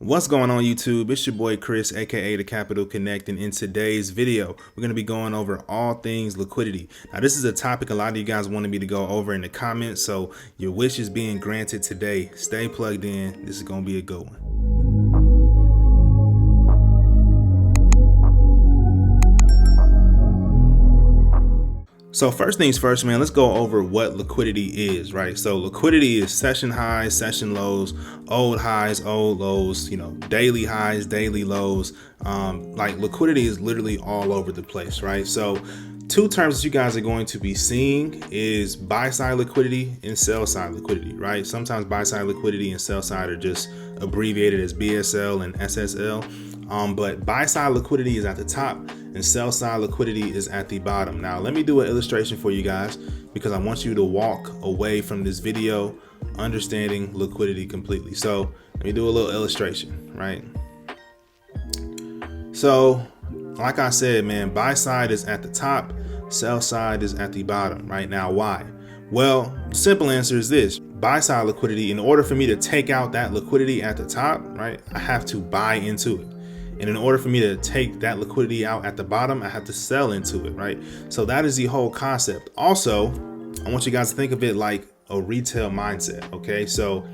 What's going on YouTube? It's your boy Chris, aka The Capital Connect, and in today's video, we're going to be going over all things liquidity. Now, this is a topic a lot of you guys wanted me to go over in the comments, so your wish is being granted today. Stay plugged in. This is going to be a good one. So first things first, man, let's go over what liquidity is, right? So liquidity is session highs, session lows, old highs, old lows, daily highs, daily lows. Like liquidity is literally all over the place, right? So two terms that you guys are going to be seeing is buy side liquidity and sell side liquidity, right? Sometimes buy side liquidity and sell side are just abbreviated as BSL and SSL. But buy side liquidity is at the top and sell side liquidity is at the bottom. Now, let me do an illustration for you guys because I want you to walk away from this video understanding liquidity completely. So let me do a little illustration, right? So like I said, man, buy side is at the top, sell side is at the bottom. Right now, why? Well, the simple answer is this: buy side liquidity, in order for me to take out that liquidity at the top, right, I have to buy into it. And in order for me to take that liquidity out at the bottom, I have to sell into it, right? So that is the whole concept. Also, I want you guys to think of it like a retail mindset, okay? So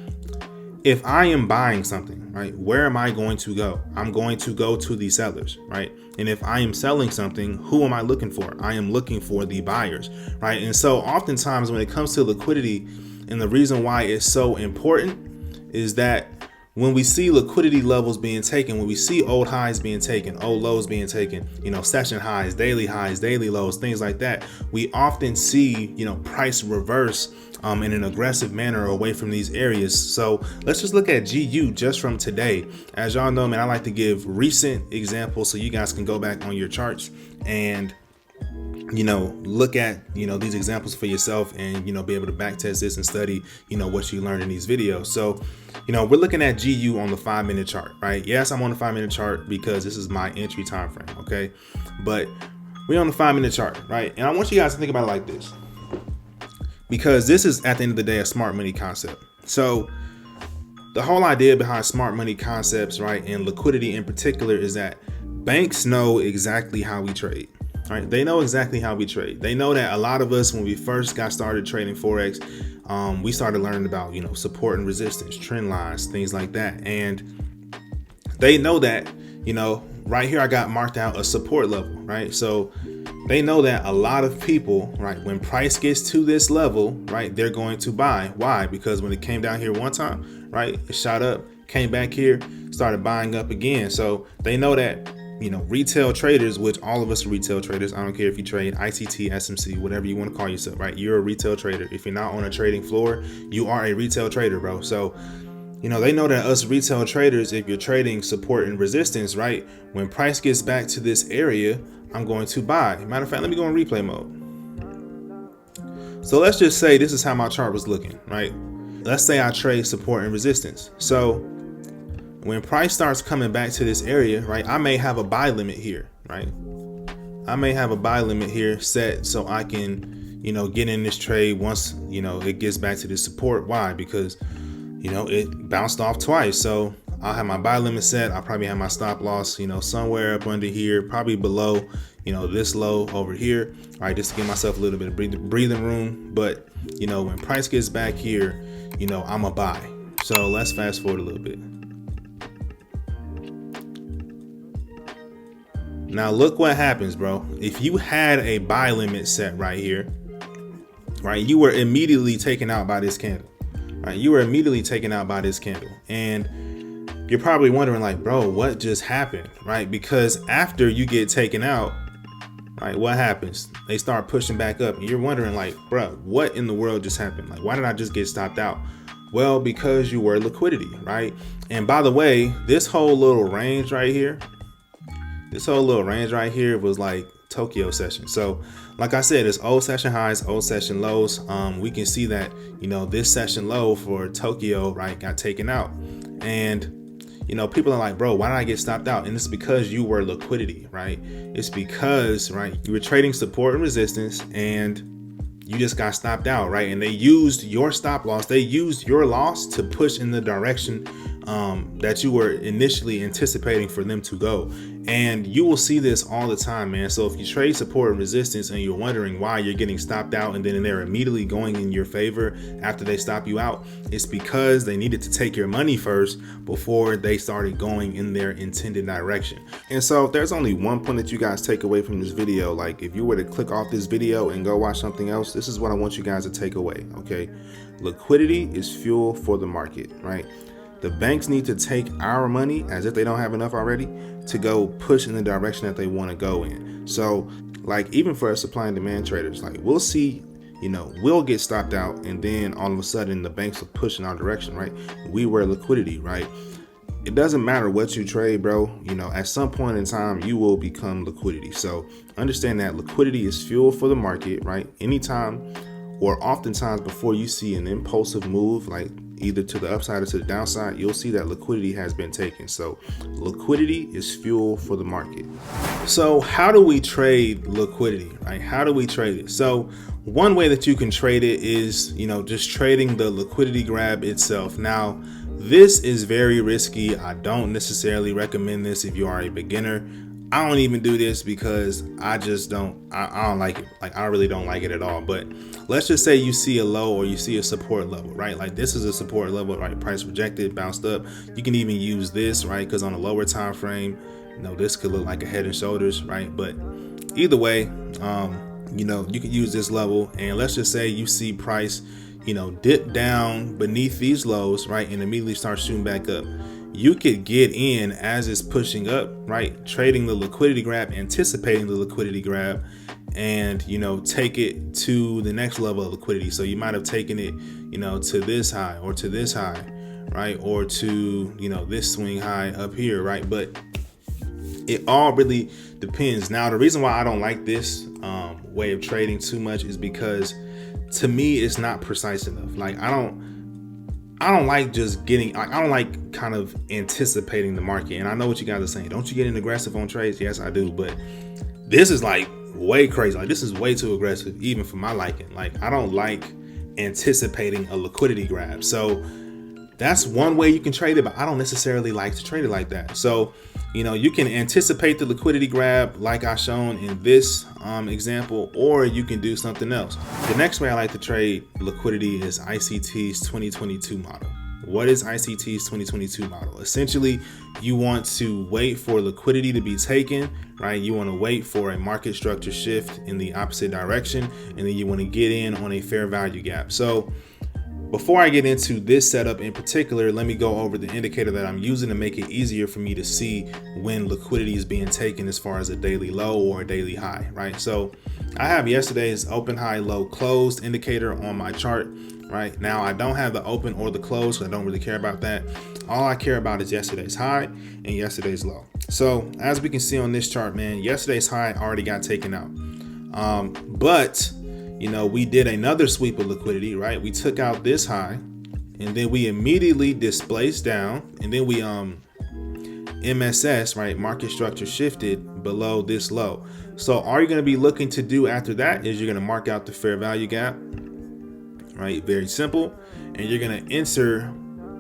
if I am buying something, right, where am I going to go? I'm going to go to the sellers, right? And if I am selling something, who am I looking for? I am looking for the buyers, right? And so oftentimes when it comes to liquidity, and the reason why it's so important is that when we see liquidity levels being taken, when we see old highs being taken, old lows being taken, session highs, daily lows, things like that, we often see, price reverse in an aggressive manner away from these areas. So let's just look at GU just from today. As y'all know, man, I like to give recent examples so you guys can go back on your charts and look at these examples for yourself and be able to back test this and study what you learned in these videos. So we're looking at GU on the 5-minute chart, right? Yes, I'm on the 5-minute chart because this is my entry time frame, okay? But we're on the 5-minute chart, right? And I want you guys to think about it like this, because this is at the end of the day a smart money concept. So the whole idea behind smart money concepts, right, and liquidity in particular, is that banks know exactly how we trade. Right, they know exactly how we trade. They know that a lot of us, when we first got started trading Forex, we started learning about, support and resistance, trend lines, things like that. And they know that, right here, I got marked out a support level, right? So they know that a lot of people, right, when price gets to this level, right, they're going to buy. Why? Because when it came down here one time, right, it shot up, came back here, started buying up again. So they know that retail traders, which all of us are retail traders. I don't care if you trade ICT, SMC, whatever you want to call yourself, right? You're a retail trader. If you're not on a trading floor, you are a retail trader, bro. So, they know that us retail traders, if you're trading support and resistance, right, when price gets back to this area, I'm going to buy. Matter of fact, let me go in replay mode. So let's just say this is how my chart was looking, right? Let's say I trade support and resistance. So when price starts coming back to this area, right, I may have a buy limit here, right? I may have a buy limit here set so I can, get in this trade once, it gets back to the support. Why? Because, it bounced off twice. So I'll have my buy limit set. I'll probably have my stop loss, somewhere up under here, probably below, this low over here, all right, just to give myself a little bit of breathing room. But, when price gets back here, I'm a buy. So let's fast forward a little bit. Now look what happens, bro. If you had a buy limit set right here, right, you were immediately taken out by this candle, right? You were immediately taken out by this candle. And you're probably wondering like, bro, what just happened, right? Because after you get taken out, right, what happens? They start pushing back up. And you're wondering like, bro, what in the world just happened? Like, why did I just get stopped out? Well, because you were liquidity, right? And by the way, this whole little range right here, was like Tokyo session. So like I said, it's old session highs, old session lows. We can see that, this session low for Tokyo, right, got taken out. And, people are like, bro, why did I get stopped out? And it's because you were liquidity, right? It's because, right, you were trading support and resistance and you just got stopped out, right? And they used your stop loss. They used your loss to push in the direction that you were initially anticipating for them to go. And you will see this all the time, man. So if you trade support and resistance and you're wondering why you're getting stopped out and then they're immediately going in your favor after they stop you out, it's because they needed to take your money first before they started going in their intended direction. And so if there's only one point that you guys take away from this video, like if you were to click off this video and go watch something else, this is what I want you guys to take away, okay? Liquidity is fuel for the market, right? The banks need to take our money, as if they don't have enough already, to go push in the direction that they want to go in. So like even for us supply and demand traders, like we'll see, we'll get stopped out and then all of a sudden the banks will push in our direction, right? We were liquidity, right? It doesn't matter what you trade, bro. At some point in time, you will become liquidity. So understand that liquidity is fuel for the market, right? Anytime or oftentimes before you see an impulsive move, like either to the upside or to the downside, you'll see that liquidity has been taken. So liquidity is fuel for the market. So how do we trade liquidity, right? How do we trade it? So one way that you can trade it is, just trading the liquidity grab itself. Now, this is very risky. I don't necessarily recommend this if you are a beginner. I don't even do this because I don't like it. Like I really don't like it at all. But let's just say you see a low or you see a support level, right? Like this is a support level, right? Price rejected, bounced up. You can even use this, right? Because on a lower time frame, this could look like a head and shoulders, right? But either way, you can use this level, and let's just say you see price, dip down beneath these lows, right? And immediately start shooting back up. You could get in as it's pushing up, right? Trading the liquidity grab, anticipating the liquidity grab, and take it to the next level of liquidity. So you might have taken it, to this high or to this high, right? Or to, this swing high up here, right? But it all really depends. Now, the reason why I don't like this way of trading too much is because to me, it's not precise enough. Like I don't like just getting, I don't like kind of anticipating the market. And I know what you guys are saying. Don't you get in aggressive on trades? Yes, I do. But this is like way crazy. Like this is way too aggressive, even for my liking. Like I don't like anticipating a liquidity grab. So that's one way you can trade it, but I don't necessarily like to trade it like that. So, you can anticipate the liquidity grab like I shown in this example, or you can do something else. The next way I like to trade liquidity is ICT's 2022 model. What is ICT's 2022 model? Essentially, you want to wait for liquidity to be taken, right? You want to wait for a market structure shift in the opposite direction, and then you want to get in on a fair value gap. So before I get into this setup in particular, let me go over the indicator that I'm using to make it easier for me to see when liquidity is being taken as far as a daily low or a daily high, right? So I have yesterday's open, high, low, closed indicator on my chart, right? Now I don't have the open or the close, so I don't really care about that. All I care about is yesterday's high and yesterday's low. So as we can see on this chart, man, yesterday's high already got taken out. But we did another sweep of liquidity, right? We took out this high and then we immediately displaced down, and then we MSS, right? Market structure shifted below this low. So all you're going to be looking to do after that is you're going to mark out the fair value gap, right? Very simple. And you're going to enter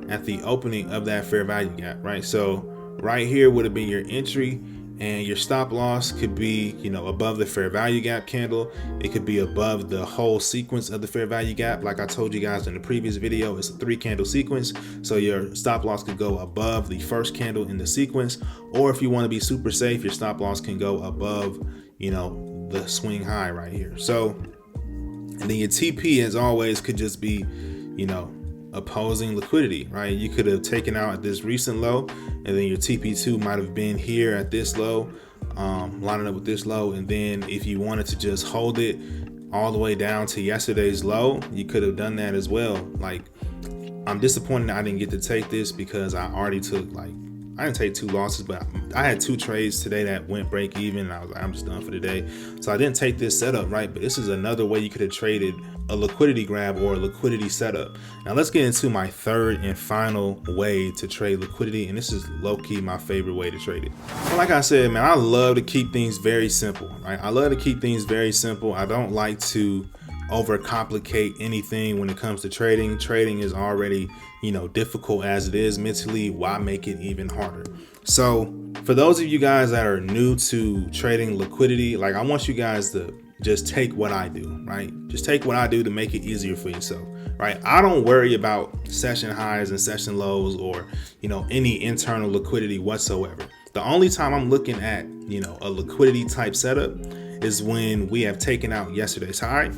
at the opening of that fair value gap, right? So right here would have been your entry, and your stop loss could be, above the fair value gap candle. It could be above the whole sequence of the fair value gap. Like I told you guys in the previous video, it's a 3-candle sequence. So your stop loss could go above the first candle in the sequence. Or if you want to be super safe, your stop loss can go above, the swing high right here. So, and then your TP as always could just be, opposing liquidity, right? You could have taken out at this recent low, and then your TP2 might have been here at this low, lining up with this low. And then if you wanted to just hold it all the way down to yesterday's low, you could have done that as well. Like, I'm disappointed I didn't get to take this because I already took I didn't take 2 losses, but I had 2 trades today that went break even, and I was like, I'm just done for the day. So I didn't take this setup, right? But this is another way you could have traded a liquidity grab or a liquidity setup. Now let's get into my third and final way to trade liquidity, and this is low-key my favorite way to trade it. So like I said, man, I love to keep things very simple, right? I love to keep things very simple. I don't like to overcomplicate anything when it comes to trading. Trading is already, difficult as it is mentally. Why make it even harder? So for those of you guys that are new to trading liquidity, like I want you guys to just take what I do, right? Just take what I do to make it easier for yourself, right? I don't worry about session highs and session lows or, any internal liquidity whatsoever. The only time I'm looking at, a liquidity type setup is when we have taken out yesterday's high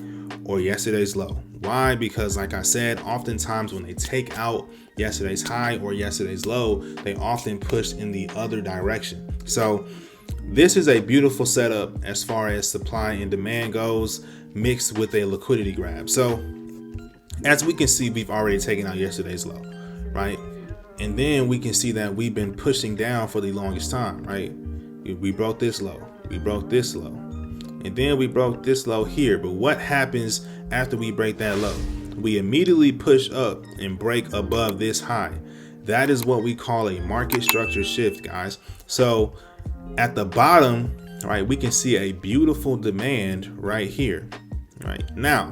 or yesterday's low. Why? Because like I said, oftentimes when they take out yesterday's high or yesterday's low, they often push in the other direction. So this is a beautiful setup as far as supply and demand goes, mixed with a liquidity grab. So as we can see, we've already taken out yesterday's low, right? And then we can see that we've been pushing down for the longest time, right? We broke this low, we broke this low, and then we broke this low here. But what happens after we break that low? We immediately push up and break above this high. That is what we call a market structure shift, guys. So at the bottom, right, we can see a beautiful demand right here, right? Now,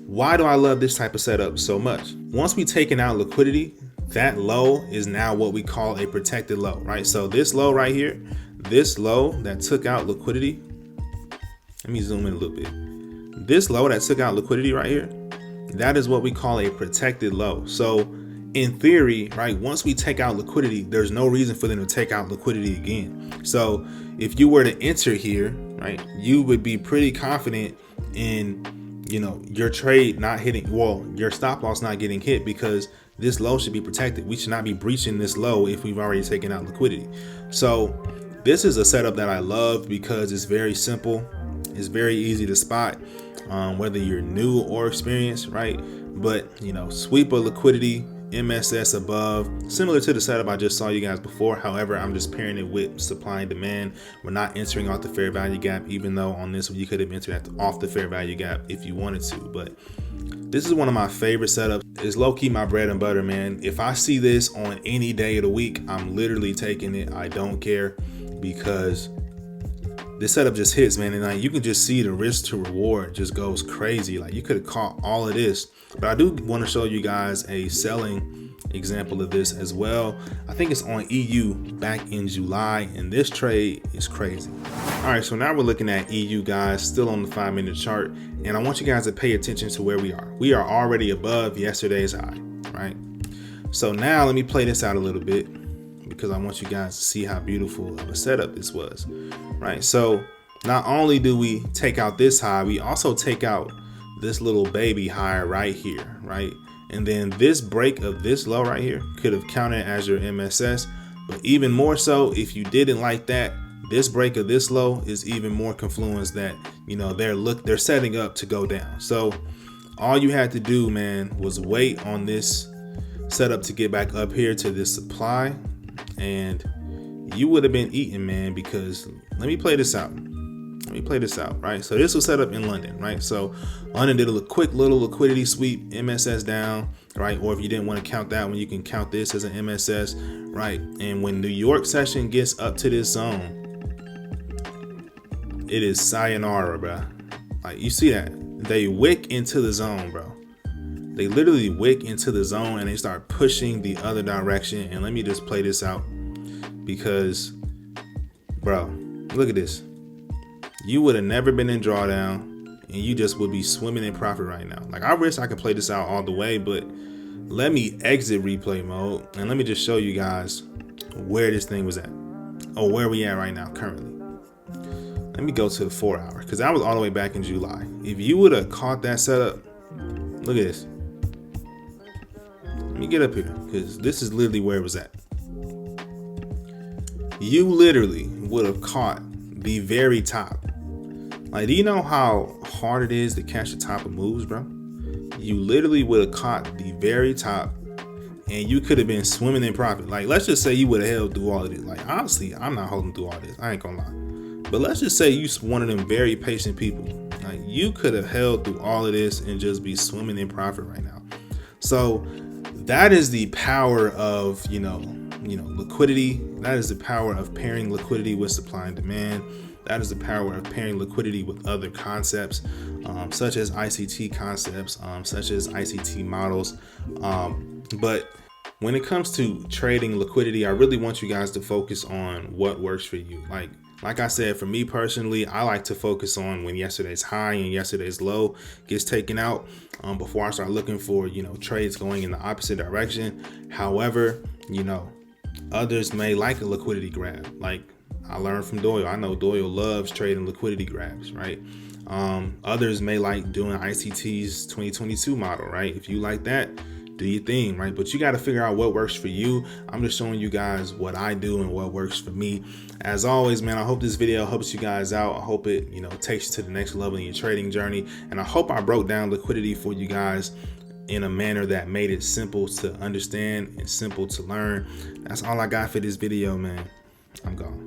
why do I love this type of setup so much? Once we taken out liquidity, that low is now what we call a protected low, right? So this low right here, this low that took out liquidity, let me zoom in a little bit. This low that took out liquidity right here, that is what we call a protected low. So in theory, right, once we take out liquidity, there's no reason for them to take out liquidity again. So if you were to enter here, right, you would be pretty confident in, your trade not hitting, your stop loss not getting hit, because this low should be protected. We should not be breaching this low if we've already taken out liquidity. So this is a setup that I love because it's very simple. It's very easy to spot, whether you're new or experienced, right? But, sweep of liquidity, MSS above, similar to the setup I just saw you guys before. However, I'm just pairing it with supply and demand. We're not entering off the fair value gap, even though on this one you could have entered off the fair value gap if you wanted to. But this is one of my favorite setups. It's low-key my bread and butter, man. If I see this on any day of the week, I'm literally taking it. I don't care, because this setup just hits, man. And you can just see the risk to reward just goes crazy. Like, you could have caught all of this. But I do want to show you guys a selling example of this as well. I think it's on EU back in July, and this trade is crazy. All right, so now we're looking at EU, guys, still on the 5-minute chart. And I want you guys to pay attention to where we are. We are already above yesterday's high, right? So now let me play this out a little bit, because I want you guys to see how beautiful of a setup this was, right? So not only do we take out this high, we also take out this little baby high right here, right? And then this break of this low right here could have counted as your MSS. But even more so, if you didn't like that, this break of this low is even more confluence that, they're setting up to go down. So all you had to do, man, was wait on this setup to get back up here to this supply, and you would have been eating, man. Because let me play this out. Right? So this was set up in London, right? So London did a quick little liquidity sweep, MSS down, right? Or if you didn't want to count that one, you can count this as an MSS, right? And when New York session gets up to this zone, it is sayonara, bro. Like, you see that? They wick into the zone, bro. They literally wick into the zone and they start pushing the other direction. And let me just play this out, because, bro, look at this. You would have never been in drawdown, and you just would be swimming in profit right now. Like, I wish I could play this out all the way, but let me exit replay mode and let me just show you guys where this thing was at, or where we at right now currently. Let me go to the 4 hour, because I was all the way back in July. If you would have caught that setup, look at this. Let me get up here, because this is literally where it was at. You literally would have caught the very top. Like, do you know how hard it is to catch the top of moves, bro? You literally would have caught the very top, and you could have been swimming in profit. Like, let's just say you would have held through all of this. Like, honestly, I'm not holding through all this. I ain't gonna lie. But let's just say you one of them very patient people. Like, you could have held through all of this and just be swimming in profit right now. So that is the power of, liquidity. That is the power of pairing liquidity with supply and demand. That is the power of pairing liquidity with other concepts, such as ICT concepts, such as ICT models. But when it comes to trading liquidity, I really want you guys to focus on what works for you. Like I said, for me personally, I like to focus on when yesterday's high and yesterday's low gets taken out before I start looking for, trades going in the opposite direction. However, others may like a liquidity grab. Like I learned from Doyle. I know Doyle loves trading liquidity grabs, right? Others may like doing ICT's 2022 model, right? If you like that, do your thing, right? But you got to figure out what works for you. I'm just showing you guys what I do and what works for me. As always, man, I hope this video helps you guys out. I hope it, takes you to the next level in your trading journey. And I hope I broke down liquidity for you guys in a manner that made it simple to understand and simple to learn. That's all I got for this video, man. I'm gone.